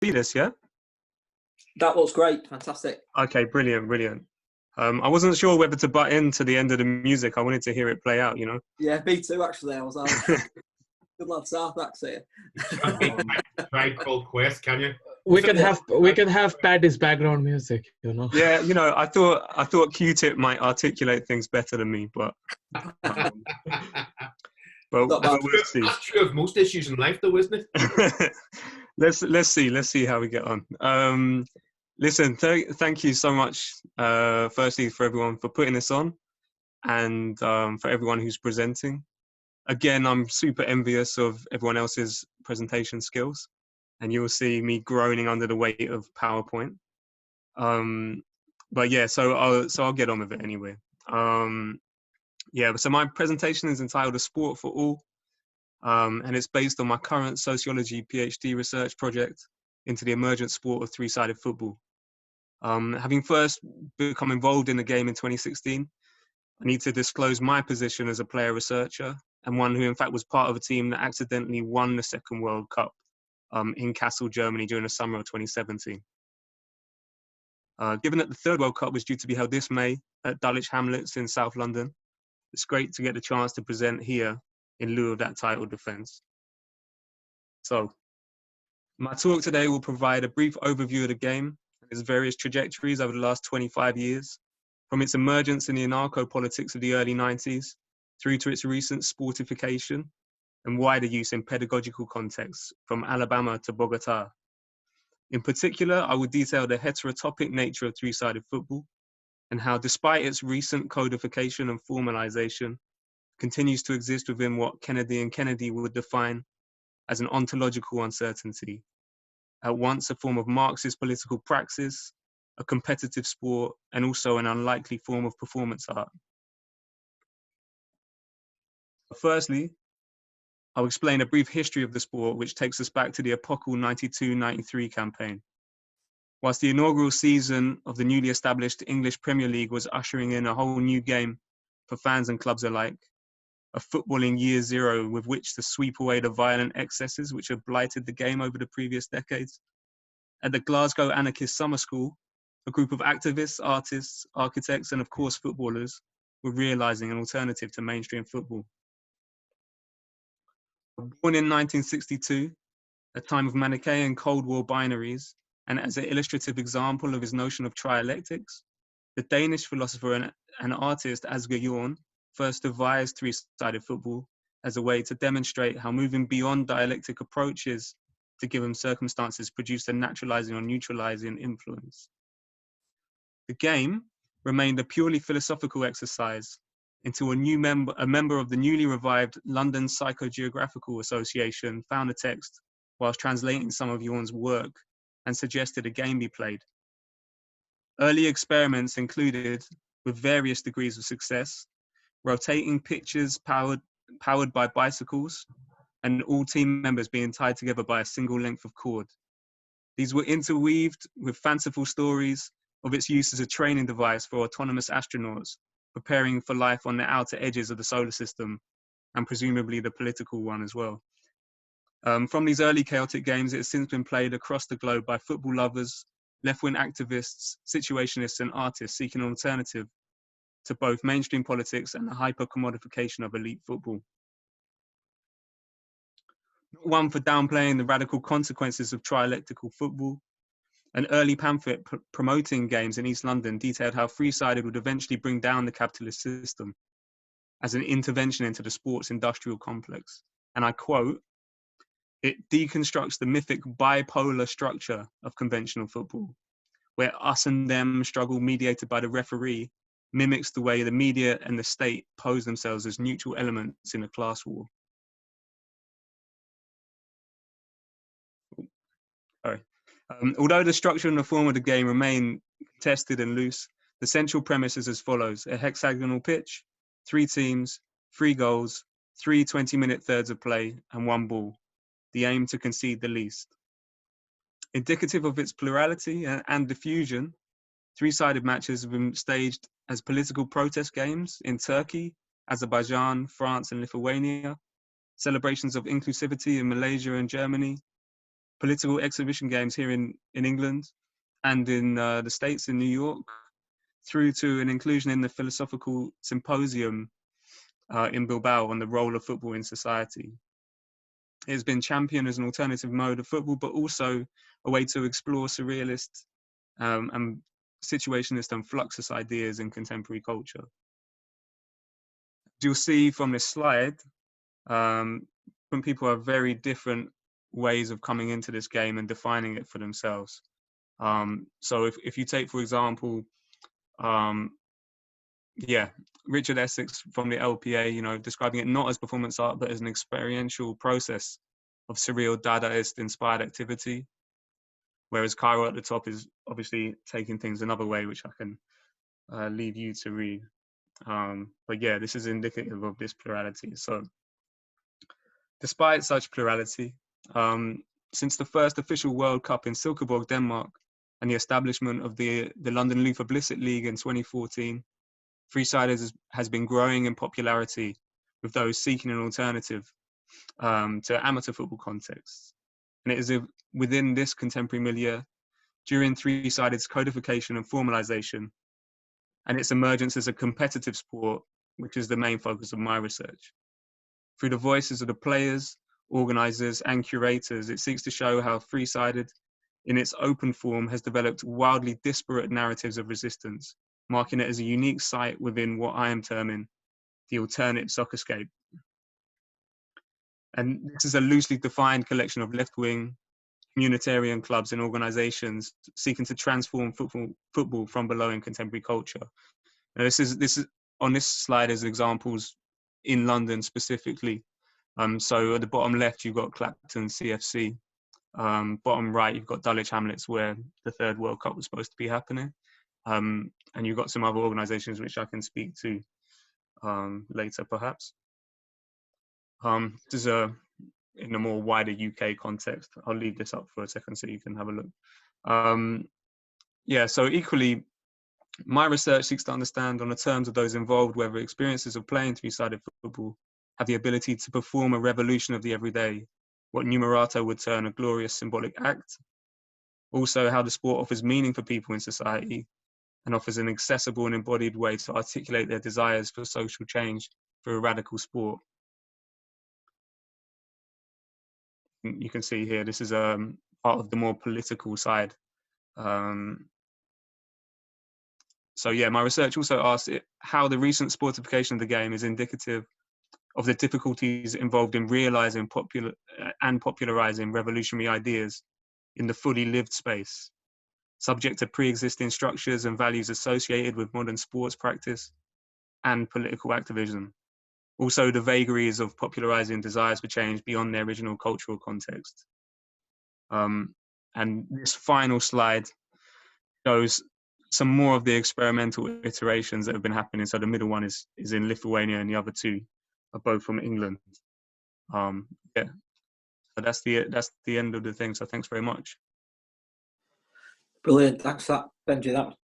See this, yeah? That was great. Fantastic. Okay, brilliant, brilliant. I wasn't sure whether to butt in to the end of the music. I wanted to hear it play out, you know? Yeah, me too, actually. I was good lad, South here. You can't beat Tribe Called Quest, can you? We can have Paddy's background music, you know. Yeah, you know, I thought Q-Tip might articulate things better than me, but we'll see. That's true of most issues in life, though, isn't it? Let's see how we get on. Listen, thank you so much. Firstly, for everyone for putting this on, and for everyone who's presenting. Again, I'm super envious of everyone else's presentation skills, and you'll see me groaning under the weight of PowerPoint. But yeah, so I'll get on with it anyway. Yeah, so my presentation is entitled "A Sport for All," and it's based on my current sociology PhD research project into the emergent sport of three-sided football. Having first become involved in the game in 2016, I need to disclose my position as a player researcher and one who in fact was part of a team that accidentally won the second World Cup in Kassel, Germany during the summer of 2017. Given that the third World Cup was due to be held this May at Dulwich Hamlets in South London, it's great to get the chance to present here in lieu of that title defence. So, my talk today will provide a brief overview of the game and its various trajectories over the last 25 years, from its emergence in the anarcho-politics of the early 90s through to its recent sportification and wider use in pedagogical contexts from Alabama to Bogota. In particular, I will detail the heterotopic nature of three-sided football and how, despite its recent codification and formalization, continues to exist within what Kennedy and Kennedy would define as an ontological uncertainty, at once a form of Marxist political praxis, a competitive sport, and also an unlikely form of performance art. Firstly, I'll explain a brief history of the sport, which takes us back to the epochal 92-93 campaign. Whilst the inaugural season of the newly established English Premier League was ushering in a whole new game for fans and clubs alike, a footballing year zero with which to sweep away the violent excesses which have blighted the game over the previous decades. At the Glasgow Anarchist Summer School, a group of activists, artists, architects, and of course footballers were realizing an alternative to mainstream football. Born in 1962, a time of Manichaean Cold War binaries, and as an illustrative example of his notion of trialectics, the Danish philosopher and artist Asger Jorn first devised three-sided football as a way to demonstrate how moving beyond dialectic approaches to given circumstances produced a naturalizing or neutralizing influence. The game remained a purely philosophical exercise until a member of the newly revived London Psychogeographical Association found a text whilst translating some of Jorn's work and suggested a game be played. Early experiments included, with various degrees of success, rotating pitches powered by bicycles and all team members being tied together by a single length of cord. These were interweaved with fanciful stories of its use as a training device for autonomous astronauts preparing for life on the outer edges of the solar system, and presumably the political one as well. From these early chaotic games, it has since been played across the globe by football lovers, left-wing activists, situationists, and artists seeking an alternative to both mainstream politics and the hyper-commodification of elite football. Not one for downplaying the radical consequences of trialectical football, an early pamphlet promoting games in East London detailed how three-sided would eventually bring down the capitalist system as an intervention into the sports industrial complex. And I quote, "It deconstructs the mythic bipolar structure of conventional football, where us and them struggle mediated by the referee mimics the way the media and the state pose themselves as neutral elements in a class war." Sorry. Although the structure and the form of the game remain contested and loose, the central premise is as follows: a hexagonal pitch, 3 teams, 3 goals, 3 20-minute thirds of play, and 1 ball. The aim to concede the least. Indicative of its plurality and diffusion, three-sided matches have been staged as political protest games in Turkey, Azerbaijan, France, and Lithuania, celebrations of inclusivity in Malaysia and Germany, political exhibition games here in England and in the States, in New York, through to an inclusion in the philosophical symposium in Bilbao on the role of football in society. It has been championed as an alternative mode of football, but also a way to explore surrealist and situationist and fluxus ideas in contemporary culture. You'll see from this slide, different people have very different ways of coming into this game and defining it for themselves. So if you take, for example, Richard Essex from the LPA, you know, describing it not as performance art, but as an experiential process of surreal Dadaist inspired activity. Whereas Cairo at the top is obviously taking things another way, which I can leave you to read. But yeah, this is indicative of this plurality. So despite such plurality, since the first official World Cup in Silkeborg, Denmark, and the establishment of the London Luther Blissett League in 2014, Freesiders has been growing in popularity with those seeking an alternative to amateur football contexts. And it is within this contemporary milieu, during Three-Sided's codification and formalization, and its emergence as a competitive sport, which is the main focus of my research. Through the voices of the players, organizers, and curators, it seeks to show how Three-Sided, in its open form, has developed wildly disparate narratives of resistance, marking it as a unique site within what I am terming the alternate Soccerscape. And this is a loosely defined collection of left-wing, communitarian clubs and organizations seeking to transform football from below in contemporary culture. Now, this is on this slide as examples in London specifically. So at the bottom left, you've got Clapton CFC. Bottom right, you've got Dulwich Hamlets, where the third World Cup was supposed to be happening. And you've got some other organizations which I can speak to later, perhaps. This is in a more wider UK context. I'll leave this up for a second so you can have a look. Yeah, so equally, my research seeks to understand on the terms of those involved whether experiences of playing three-sided football have the ability to perform a revolution of the everyday, what Numerato would term a glorious symbolic act. Also, how the sport offers meaning for people in society and offers an accessible and embodied way to articulate their desires for social change through a radical sport. You can see here, this is part of the more political side. So yeah, my research also asks how the recent sportification of the game is indicative of the difficulties involved in realizing and popularizing revolutionary ideas in the fully lived space, subject to pre-existing structures and values associated with modern sports practice and political activism. Also, the vagaries of popularizing desires for change beyond their original cultural context. And this final slide shows some more of the experimental iterations that have been happening. So the middle one is in Lithuania, and the other two are both from England. Yeah, so that's the end of the thing. So thanks very much. Brilliant. Thanks for that, Benji.